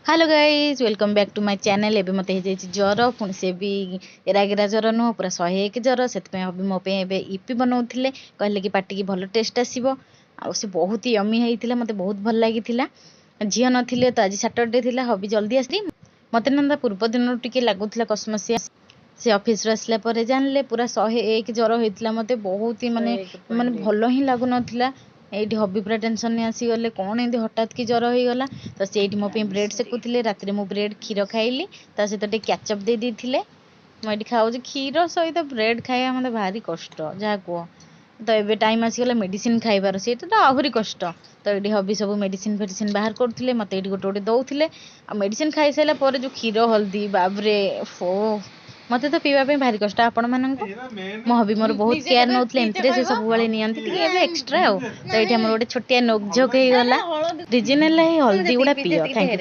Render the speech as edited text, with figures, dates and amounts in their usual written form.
Hello guys welcome back to my channel. एबे मते हे जाई ज्वर पुणी से भी एरागेरा ज्वर नुह पूरा 101 ज्वर से हबी मो पे एबे इपी बनाउथिले कहले कि पार्टी की भल टेस्ट आसीबो आ से बहुत ही यमी हेइथिला मते बहुत भल लागिथिला। झियो नथिले तो आज सैटरडे थिला हबी जल्दी आसी मते नंदा पूर्व दिन टिके लागुथिला कसमसिया से ऑफिस रे आसला परे जानले पूरा 101 ज्वर होइथिला मते बहुत ही माने भल ही लागु नथिला। एठी हबी पूरा टेंशन ने आसी गले कौन एंदी हठात की ज्वर हो गला तो सेठी मो पे ब्रेड सेकुथिले रात मु ब्रेड क्षीर खाइली ता सहित टे कैचअप दे देथिले मुझे खाऊ क्षीर सहित ब्रेड खाइबा मते भारी कष्ट जहा कह तो एबे टाइम आसीगला मेडिसिन खाइबार से तो आहुरी कष्ट तो ये हबी सब मेडिसिन फेडिसिन बाहर करते मत ये गोटे गोटे दौले आ मेडिसिन खाई सारा पर जो क्षीर हल्दी बाबरे फो मत तो पीवा भारी कष्ट आपण मानक मो हबी मोर बहुत केयर नौले एमती से सब नियंती एक्सट्रा तो ये गोटे छोटिया नोकझोक हो गला रिजन है हल्दी गुड़ा पीओ। Thank you.